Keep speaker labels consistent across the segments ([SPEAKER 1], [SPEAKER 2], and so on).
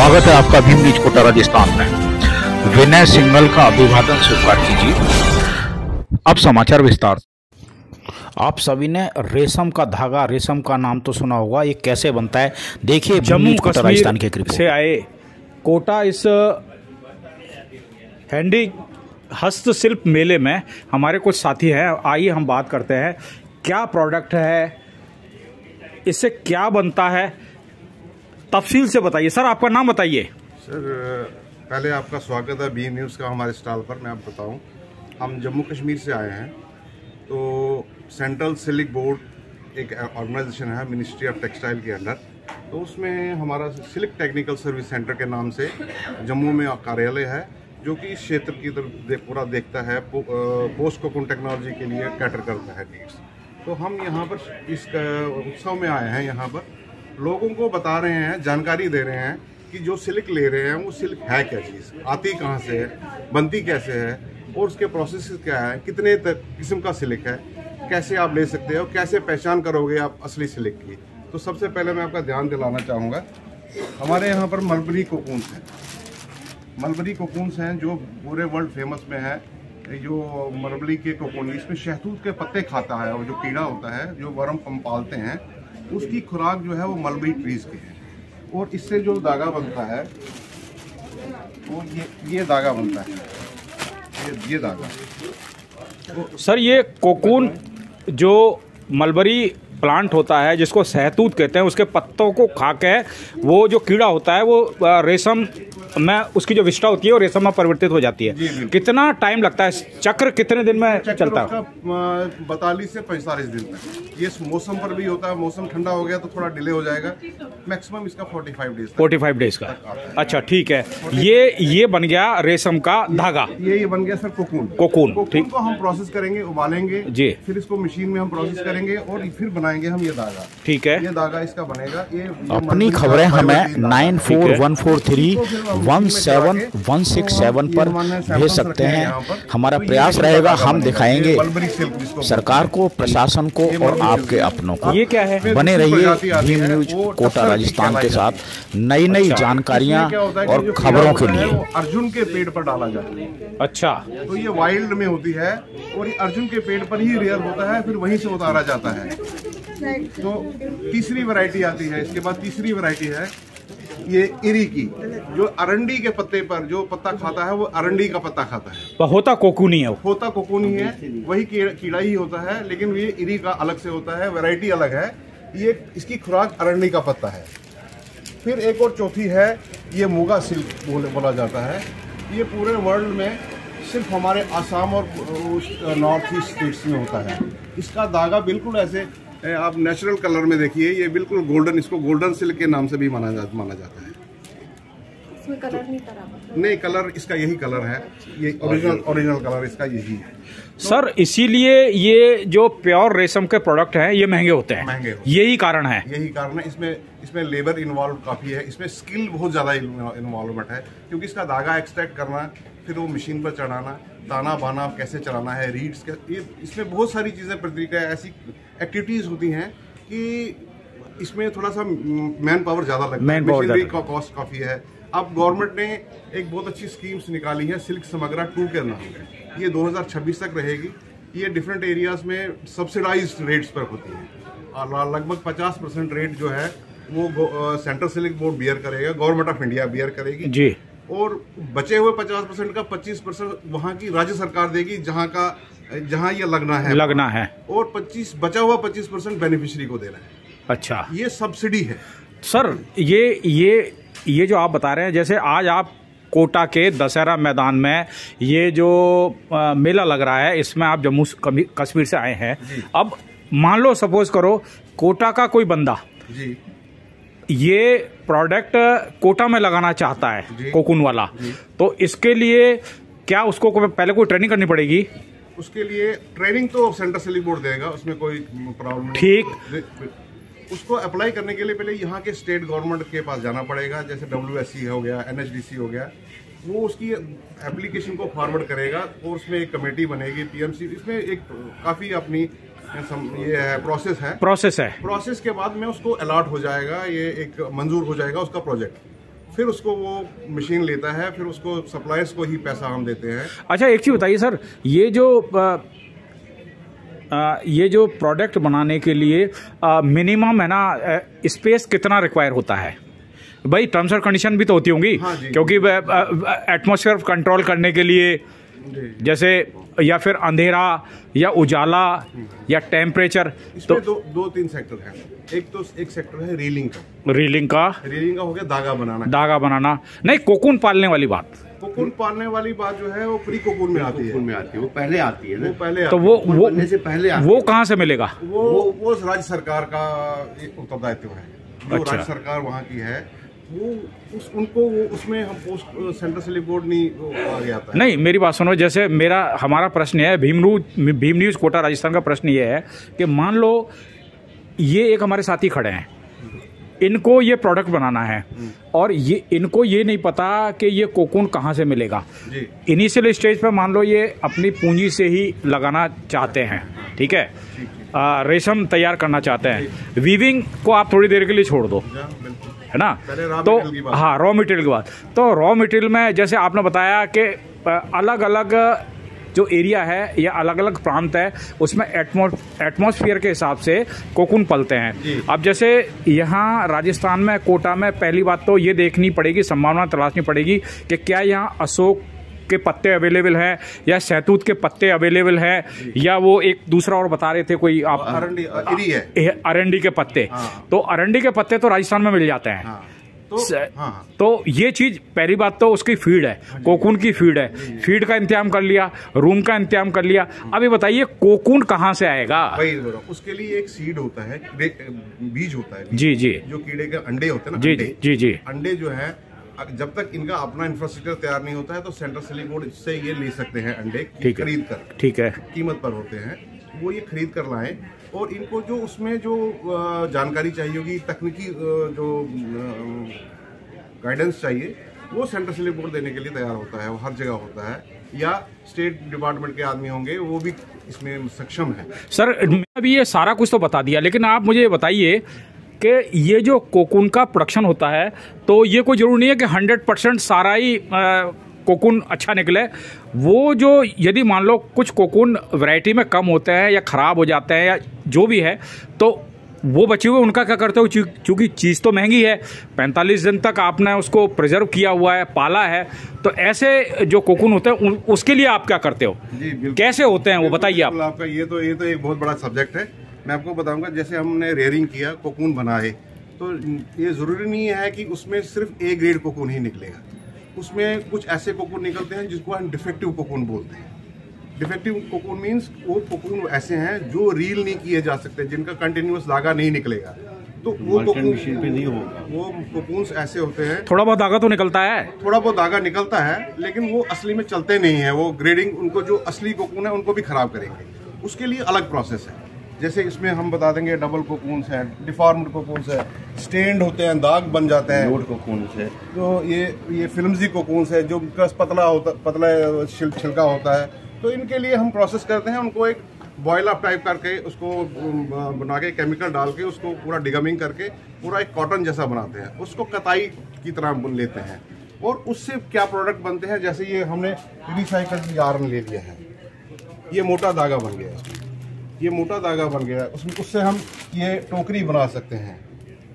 [SPEAKER 1] स्वागत है आपका भीम न्यूज कोटा राजस्थान में। विनय सिंघल का अभिवादन स्वीकार कीजिए। अब समाचार विस्तार। आप सभी ने रेशम का धागा, रेशम का नाम तो सुना होगा, ये कैसे बनता है देखिए।
[SPEAKER 2] जम्मू
[SPEAKER 1] राजस्थान के
[SPEAKER 2] से आए कोटा इस हैंडी हस्तशिल्प मेले में हमारे कुछ साथी हैं। आइए हम बात करते हैं क्या प्रोडक्ट है, इससे क्या बनता है, तफसील से बताइए। सर आपका नाम बताइए।
[SPEAKER 3] सर पहले आपका स्वागत है भीम न्यूज़ का हमारे स्टॉल पर। मैं आपको बताऊं, हम जम्मू कश्मीर से आए हैं। तो सेंट्रल सिल्क बोर्ड एक ऑर्गेनाइजेशन है मिनिस्ट्री ऑफ टेक्सटाइल के अंडर, तो उसमें हमारा सिल्क टेक्निकल सर्विस सेंटर के नाम से जम्मू में कार्यालय है, जो कि इस क्षेत्र की तरफ पूरा देखता है, पोस्ट कोकून टेक्नोलॉजी के लिए कैटर करता है नीड्स। तो हम यहाँ पर इस उत्सव में आए हैं, यहाँ पर लोगों को बता रहे हैं, जानकारी दे रहे हैं कि जो सिल्क ले रहे हैं वो सिल्क है क्या चीज़, आती कहाँ से है, बनती कैसे है और उसके प्रोसेस क्या है, कितने किस्म का सिल्क है, कैसे आप ले सकते हो, कैसे पहचान करोगे आप असली सिल्क की। तो सबसे पहले मैं आपका ध्यान दिलाना चाहूँगा, हमारे यहाँ पर मलबरी कोकून्स हैं। मलबरी कोकून्स हैं जो पूरे वर्ल्ड फेमस में है। जो मलबरी के कोकून, इसमें शहतूत के पत्ते खाता है और जो कीड़ा होता है, जो वर्म हम पालते हैं, उसकी खुराक जो है वो मलबरी ट्रीज की है। और इससे जो धागा बनता है वो ये धागा बनता है, ये धागा।
[SPEAKER 2] तो सर ये कोकून जो मलबरी प्लांट होता है जिसको सहतूत कहते हैं, उसके पत्तों को खा के वो जो कीड़ा होता है वो रेशम में उसकी जो विष्ठा होती है वो रेशम में परिवर्तित हो जाती है। कितना टाइम लगता है, चक्र कितने दिन में चलता है?
[SPEAKER 3] 42 से 45 दिन तक। ये मौसम पर भी होता है, मौसम ठंडा हो गया तो थोड़ा डिले हो जाएगा। मैक्सिमम इसका 45 डेज का।
[SPEAKER 2] अच्छा ठीक है। ये बन गया रेशम का धागा,
[SPEAKER 3] ये बन गया सर कोकून।
[SPEAKER 2] कोकून
[SPEAKER 3] को हम प्रोसेस करेंगे, उबालेंगे जी, फिर इसको मशीन में हम प्रोसेस करेंगे और फिर बनाएंगे हम ये धागा।
[SPEAKER 2] ठीक है,
[SPEAKER 3] ये धागा इसका बनेगा। ये
[SPEAKER 1] अपनी खबरें हमें 9414317167 पर भेज सकते हैं। हमारा प्रयास रहेगा, हम दिखाएंगे सरकार को, प्रशासन को और आपके अपनों को।
[SPEAKER 2] ये क्या है?
[SPEAKER 1] बने रहिए भीम न्यूज कोटा राजस्थान के साथ नई जानकारियां और खबरों के लिए।
[SPEAKER 3] अर्जुन के पेड़ पर डाला जाता है।
[SPEAKER 2] अच्छा,
[SPEAKER 3] तो ये वाइल्ड में होती है और ये अर्जुन के पेड़ पर ही रेयर होता है, फिर वहीं से उतारा जाता है। तो तीसरी वैरायटी आती है। इसके बाद तीसरी वैरायटी है ये इरी की, जो अरंडी के पत्ते पर जो पत्ता खाता है वो अरंडी का पत्ता खाता है।
[SPEAKER 2] होता कोकून ही है,
[SPEAKER 3] होता कोकून ही है, वही कीड़ा ही होता है, लेकिन ये इरी का अलग से होता है, वैरायटी अलग है। ये इसकी खुराक अरंडी का पत्ता है। फिर एक और चौथी है, ये मुगा सिल्क बोला जाता है। ये पूरे वर्ल्ड में सिर्फ हमारे आसाम और नॉर्थ ईस्ट स्टेट्स में होता है। इसका धागा बिल्कुल ऐसे आप नेचुरल कलर में देखिए, ये बिल्कुल गोल्डन, इसको गोल्डन सिल्क के नाम से भी माना जाता है। इसमें कलर नहीं, कलर इसका यही कलर है, ये ओरिजिनल कलर इसका यही है।
[SPEAKER 2] सर इसीलिए ये जो प्योर रेशम के प्रोडक्ट हैं ये महंगे होते हैं, यही कारण है। इसमें लेबर इन्वॉल्व काफ़ी है, इसमें स्किल बहुत ज़्यादा इन्वॉल्वमेंट है, क्योंकि इसका धागा एक्सट्रैक्ट करना, फिर वो मशीन पर चढ़ाना, ताना बाना कैसे चलाना है, रीड्स के, इसमें बहुत सारी चीज़ें, प्रतिक्रिया ऐसी एक्टिविटीज़ होती हैं कि इसमें थोड़ा सा मैन पावर ज़्यादा लगता है, मशीनरी का कॉस्ट काफ़ी है। अब गवर्नमेंट ने एक बहुत अच्छी स्कीम्स निकाली है, सिल्क समग्रा 2 के नाम पे। ये 2026 तक रहेगी। ये डिफरेंट एरियाज में सब्सिडाइज्ड रेट्स पर होती है और लगभग 50% रेट जो है वो सेंट्रल सिल्क बोर्ड बियर करेगा, गवर्नमेंट ऑफ इंडिया बियर करेगी जी। और बचे हुए 50% का 25% वहाँ की राज्य सरकार देगी, जहाँ ये लगना है और बचा हुआ 25% बेनिफिशियरी को देना है। अच्छा, ये सब्सिडी है। सर ये जो आप बता रहे हैं, जैसे आज आप कोटा के दशहरा मैदान में ये जो मेला लग रहा है, इसमें आप जम्मू कश्मीर से आए हैं। अब मान लो सपोज करो कोटा का कोई बंदा जी ये प्रोडक्ट कोटा में लगाना चाहता है, कोकून वाला, तो इसके लिए क्या उसको पहले कोई ट्रेनिंग करनी पड़ेगी?
[SPEAKER 3] उसके लिए ट्रेनिंग तो सेंट्रल सिल्क बोर्ड देगा, उसमें कोई प्रॉब्लम नहीं।
[SPEAKER 2] ठीक,
[SPEAKER 3] उसको अप्लाई करने के लिए पहले यहाँ के स्टेट गवर्नमेंट के पास जाना पड़ेगा, जैसे WSC हो गया, NHDC हो गया, वो उसकी एप्लीकेशन को फॉरवर्ड करेगा और उसमें एक कमेटी बनेगी, PMC। इसमें एक काफ़ी अपनी ये है प्रोसेस है। प्रोसेस के बाद में उसको अलॉट हो जाएगा, ये एक मंजूर हो जाएगा उसका प्रोजेक्ट। फिर उसको वो मशीन लेता है, फिर उसको सप्लायर्स को ही पैसा हम देते हैं।
[SPEAKER 1] अच्छा, एक चीज़ बताइए सर, ये जो प्रोडक्ट बनाने के लिए मिनिमम है ना स्पेस कितना रिक्वायर होता है भाई? टर्म्स और कंडीशन भी तो होती होंगी।
[SPEAKER 3] हाँ
[SPEAKER 1] क्योंकि एटमॉस्फेयर कंट्रोल करने के लिए जैसे, या फिर अंधेरा या उजाला या टेम्परेचर,
[SPEAKER 3] तो दो तीन सेक्टर हैं। एक सेक्टर है रीलिंग का।
[SPEAKER 1] रीलिंग का
[SPEAKER 3] हो गया
[SPEAKER 1] धागा बनाना। नहीं, कोकून पालने वाली बात।
[SPEAKER 3] कोकून पालने वाली बात जो है वो प्री कोकून में आती है।
[SPEAKER 4] वो पहले आती है ना।
[SPEAKER 1] तो वो कहाँ से मिलेगा?
[SPEAKER 3] वो राज्य सरकार का एक उत्तरदायित्व है। जो
[SPEAKER 1] अच्छा।
[SPEAKER 3] राज्य सरकार वहाँ की है उनको उसमें हम पोस्ट सेंट्रल सिलिक बोर्ड नहीं आ गया था।
[SPEAKER 1] नहीं, मेरी बात सुनो, जैसे हमारा प्रश्न है, भीम न्यूज़ कोटा राजस्थान का प्रश्न ये है कि मान लो ये एक हमारे साथी खड़े हैं, इनको ये प्रोडक्ट बनाना है और इनको ये नहीं पता कि ये कोकून कहाँ से मिलेगा। इनिशियल स्टेज पर मान लो ये अपनी पूंजी से ही लगाना चाहते हैं, ठीक है, रेशम तैयार करना चाहते हैं। वीविंग को आप थोड़ी देर के लिए छोड़ दो, है ना। तो हाँ, रॉ मटेरियल की बात, तो रॉ मटेरियल में जैसे आपने बताया कि अलग अलग जो एरिया है या अलग अलग प्रांत है उसमें एटमॉस्फेयर के हिसाब से कोकून पलते हैं। अब जैसे यहाँ राजस्थान में कोटा में पहली बात तो ये देखनी पड़ेगी, संभावना तलाशनी पड़ेगी कि क्या यहाँ अशोक के पत्ते अवेलेबल हैं या सहतूत के पत्ते अवेलेबल हैं, या वो एक दूसरा और बता रहे थे कोई आप, अरंडी के पत्ते। तो अरंडी के पत्ते तो राजस्थान में मिल जाते हैं। तो ये चीज पहली बात तो उसकी फीड है, कोकून की फीड है। फीड का इंतजाम कर लिया, रूम का इंतजाम कर लिया। अब ये बताइए कोकून कहाँ से आएगा?
[SPEAKER 3] उसके लिए एक सीड होता है, बीज होता है।
[SPEAKER 1] जी जी।
[SPEAKER 3] जो कीड़े के अंडे होते हैं ना,
[SPEAKER 1] जी जी जी।
[SPEAKER 3] अंडे जो है जब तक इनका अपना इंफ्रास्ट्रक्चर तैयार नहीं होता है तो सेंट्रल सिलिक बोर्ड से ये ले सकते हैं अंडे खरीद कर। ठीक है, कीमत पर होते हैं, वो ये खरीद कर लाएं और इनको जो उसमें जो जानकारी चाहिए होगी, तकनीकी जो गाइडेंस चाहिए, वो सेंट्रल सिलिक बोर्ड देने के लिए तैयार होता है। वो हर जगह होता है, या स्टेट डिपार्टमेंट के आदमी होंगे वो भी इसमें सक्षम है।
[SPEAKER 1] सर, अभी ये सारा कुछ तो बता दिया, लेकिन आप मुझे बताइए कि ये जो कोकून का प्रोडक्शन होता है तो ये कोई जरूरी नहीं है कि 100% सारा ही कोकून अच्छा निकले। वो जो यदि मान लो कुछ कोकून वैरायटी में कम होते हैं या ख़राब हो जाते हैं या जो भी है, तो वो बचे हुए उनका क्या करते हो? चूँकि चीज़ तो महंगी है, 45 दिन तक आपने उसको प्रिजर्व किया हुआ है, पाला है, तो ऐसे जो कोकून होते हैं उसके लिए आप क्या करते हो?
[SPEAKER 3] जी,
[SPEAKER 1] कैसे होते हैं वो बताइए आप।
[SPEAKER 3] आपका ये तो एक बहुत बड़ा सब्जेक्ट है। मैं आपको बताऊंगा, जैसे हमने रेयरिंग किया, कोकून बनाए, तो ये ज़रूरी नहीं है कि उसमें सिर्फ ए ग्रेड कोकून ही निकलेगा। उसमें कुछ ऐसे कोकून निकलते हैं जिसको हम डिफेक्टिव कोकून बोलते हैं। डिफेक्टिव कोकून मीन्स वो कोकून ऐसे हैं जो रील नहीं किए जा सकते, जिनका कंटिन्यूअस धागा नहीं निकलेगा। तो वो कोकून मशीन पे नहीं होगा। वो कोकून ऐसे होते हैं,
[SPEAKER 1] थोड़ा बहुत धागा तो निकलता है,
[SPEAKER 3] थोड़ा बहुत धागा निकलता है, लेकिन वो असली में चलते नहीं है। वो ग्रेडिंग, उनको जो असली कोकून है उनको भी खराब करेंगे। उसके लिए अलग प्रोसेस है। जैसे इसमें हम बता देंगे डबल कोकून्स है, डिफॉर्म्ड कोकून्स है, स्टेन्ड होते हैं, दाग बन जाते हैं,
[SPEAKER 4] लोड कोकून्स है।
[SPEAKER 3] तो ये फिल्मजी कोकून्स है जो पतला छिलका होता है। तो इनके लिए हम प्रोसेस करते हैं, उनको एक बॉयल अप टाइप करके उसको बना के केमिकल डाल के उसको पूरा डिगमिंग करके पूरा एक कॉटन जैसा बनाते हैं। उसको कताई की तरह लेते हैं और उससे क्या प्रोडक्ट बनते हैं। जैसे ये हमने रिसाइकल यार्न ले लिया है, ये मोटा धागा बन गया, ये मोटा धागा बन गया, उससे हम ये टोकरी बना सकते हैं।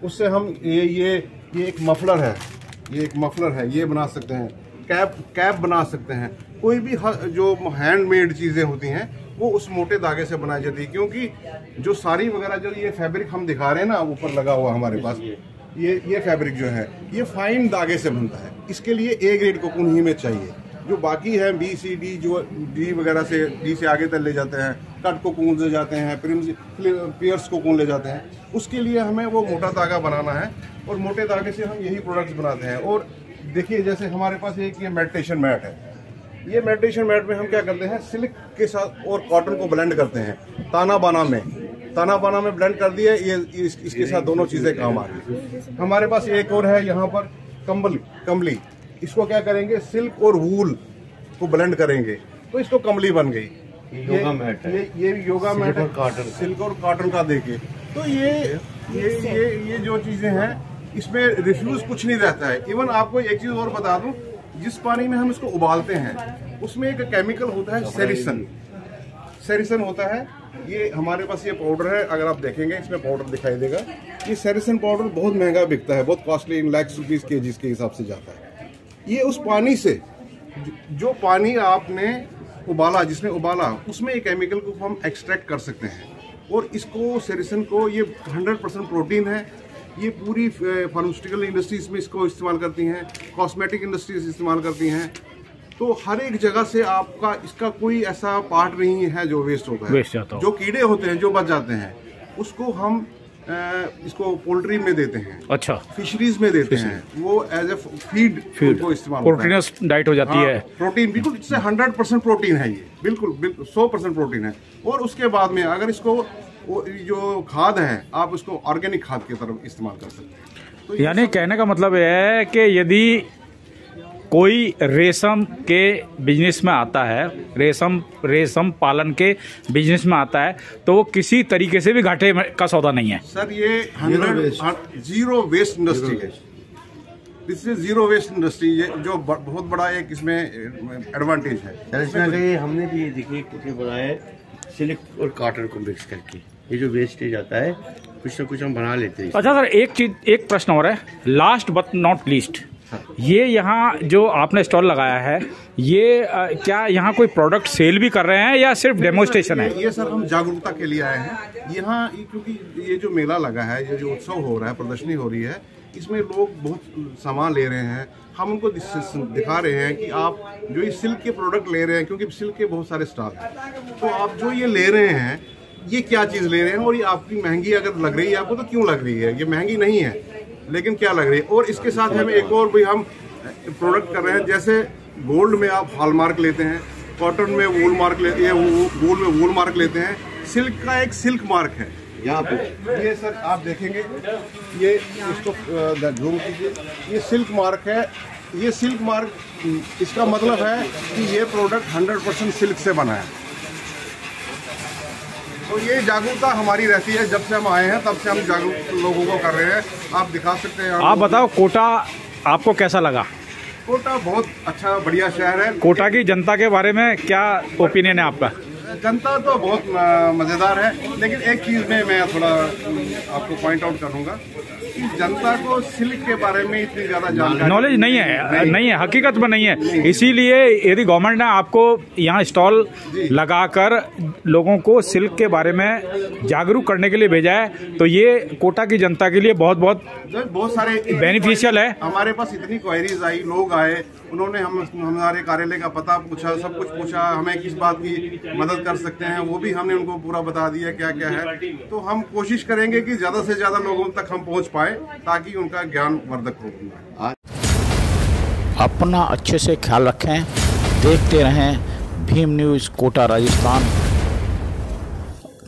[SPEAKER 3] उससे हम ये एक मफलर है, ये एक मफलर है, ये बना सकते हैं। कैप बना सकते हैं। कोई भी जो हैंडमेड चीज़ें होती हैं वो उस मोटे धागे से बनाई जाती है। क्योंकि जो साड़ी वगैरह, जो ये फैब्रिक हम दिखा रहे हैं ना ऊपर लगा हुआ हमारे पास, ये फैब्रिक जो है ये फाइन धागे से बनता है। इसके लिए ए ग्रेड कोकून ही में चाहिए। जो बाकी है बी सी डी, जो डी वगैरह से, डी से आगे तक ले जाते हैं, कट कोकून ले जाते हैं, पियर्स कोकून ले जाते हैं, उसके लिए हमें वो मोटा धागा बनाना है और मोटे धागे से हम यही प्रोडक्ट्स बनाते हैं। और देखिए, जैसे हमारे पास एक ये मेडिटेशन मैट है। ये मेडिटेशन मैट में हम क्या करते हैं, सिल्क के साथ और कॉटन को ब्लेंड करते हैं। ताना बाना में ब्लेंड कर दिए, ये इसके साथ दोनों चीज़ें काम आ रही। हमारे पास एक और है यहाँ पर कम्बली। इसको क्या करेंगे, सिल्क और वूल को ब्लेंड करेंगे तो इसको कम्बली बन गई।
[SPEAKER 4] योगा मैट है,
[SPEAKER 3] ये योगा मैट है, सिल्क और कॉटन का देके। तो ये जो चीजें हैं इसमें रिफ्यूज कुछ नहीं रहता है। इवन आपको एक चीज और बता दूं, जिस पानी में हम इसको उबालते हैं उसमें एक केमिकल होता है सेरिसन होता है। ये हमारे पास ये पाउडर है, अगर आप देखेंगे इसमें पाउडर दिखाई देगा। ये सेरिसन पाउडर बहुत महंगा बिकता है, बहुत कॉस्टली, इन लाख रुपीज केजीज के हिसाब से जाता है। ये उस पानी से, जो पानी आपने उबाला, जिसमें उबाला, उसमें एक केमिकल को हम एक्सट्रैक्ट कर सकते हैं। और इसको सेरिसन को, ये 100% प्रोटीन है। ये पूरी फार्मास्यूटिकल इंडस्ट्रीज में इसको इस्तेमाल करती हैं, कॉस्मेटिक इंडस्ट्रीज इस्तेमाल करती हैं। तो हर एक जगह से आपका इसका कोई ऐसा पार्ट नहीं है जो वेस्ट होता है। जो कीड़े होते हैं जो बच जाते हैं उसको हम इसको पोल्ट्री में देते हैं, अच्छा, फिशरीज में देते हैं, वो एज ए फीड को इस्तेमाल,
[SPEAKER 2] प्रोटीनस डाइट हो जाती है।
[SPEAKER 3] प्रोटीन बिल्कुल, इससे 100% प्रोटीन है, ये बिल्कुल 100% प्रोटीन है। और उसके बाद में अगर इसको जो खाद है आप उसको ऑर्गेनिक खाद की तरफ इस्तेमाल कर सकते हैं। तो
[SPEAKER 2] यानी कहने का मतलब है कि यदि कोई रेशम के बिजनेस में आता है, रेशम पालन के बिजनेस में आता है, तो वो किसी तरीके से भी घाटे का सौदा नहीं है
[SPEAKER 3] सर। ये 0 वेस्ट इंडस्ट्री है। दिस इज 0 वेस्ट इंडस्ट्री, ये जो बहुत बड़ा एक इसमें एडवांटेज है।
[SPEAKER 4] इसमें हमने भी ये देखिए कुछ बनाया है, सिल्क और कॉटन को मिक्स करके। ये जो वेस्टेज आता है कुछ ना कुछ हम बना लेते हैं।
[SPEAKER 2] अच्छा सर, एक प्रश्न और है, लास्ट बट नॉट लीस्ट, ये यहाँ जो आपने स्टॉल लगाया है, ये क्या यहाँ कोई प्रोडक्ट सेल भी कर रहे हैं या सिर्फ डेमोस्ट्रेशन है?
[SPEAKER 3] ये सर हम जागरूकता के लिए आए हैं यहाँ, क्योंकि ये जो मेला लगा है, ये जो उत्सव हो रहा है, प्रदर्शनी हो रही है, इसमें लोग बहुत सामान ले रहे हैं। हम उनको दिखा रहे हैं कि आप जो ये सिल्क के प्रोडक्ट ले रहे हैं, क्योंकि सिल्क के बहुत सारे स्टॉल हैं, तो आप जो ये ले रहे हैं ये क्या चीज़ ले रहे हैं, और ये आपकी महंगी अगर लग रही है आपको तो क्यों लग रही है? ये महंगी नहीं है लेकिन क्या लग रही है। और इसके साथ हमें एक और भी हम प्रोडक्ट कर रहे हैं, जैसे गोल्ड में आप हॉलमार्क लेते हैं, कॉटन में वूल मार्क लेते हैं, वूल में वूल मार्क लेते हैं, सिल्क का एक सिल्क मार्क है यहाँ पे। ये सर आप देखेंगे, ये इसको जूम कीजिए, ये सिल्क मार्क है। ये सिल्क मार्क इसका मतलब है कि ये प्रोडक्ट 100% सिल्क से बना है। तो ये जागरूकता हमारी रहती है, जब से हम आए हैं तब से हम जागरूक लोगों को कर रहे हैं। आप दिखा सकते हैं।
[SPEAKER 2] आप बताओ कोटा आपको कैसा लगा?
[SPEAKER 3] कोटा बहुत अच्छा बढ़िया शहर है।
[SPEAKER 2] कोटा की जनता के बारे में क्या ओपिनियन है आपका?
[SPEAKER 3] जनता तो बहुत मज़ेदार है, लेकिन एक चीज़ में मैं थोड़ा आपको पॉइंट आउट करूंगा कि जनता को सिल्क के बारे में इतनी ज़्यादा जानकारी
[SPEAKER 2] नॉलेज नहीं है, हकीकत में नहीं है। इसीलिए यदि गवर्नमेंट ने आपको यहाँ स्टॉल लगाकर लोगों को सिल्क के बारे में जागरूक करने के लिए भेजा है, तो ये कोटा की जनता के लिए बहुत सारे बेनिफिशियल है।
[SPEAKER 3] हमारे पास इतनी क्वेरीज आई, लोग आए, उन्होंने हमारे कार्यालय का पता पूछा, सब कुछ पूछा, हमें किस बात की मदद कर सकते हैं वो भी हमने उनको पूरा बता दिया क्या क्या है। तो हम कोशिश करेंगे कि ज़्यादा से ज़्यादा लोगों तक हम पहुंच पाए ताकि उनका ज्ञान वर्धक हो।
[SPEAKER 1] अपना अच्छे से ख्याल रखें, देखते रहें भीम न्यूज़ कोटा राजस्थान।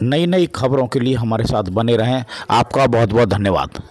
[SPEAKER 1] नई खबरों के लिए हमारे साथ बने रहें। आपका बहुत बहुत धन्यवाद।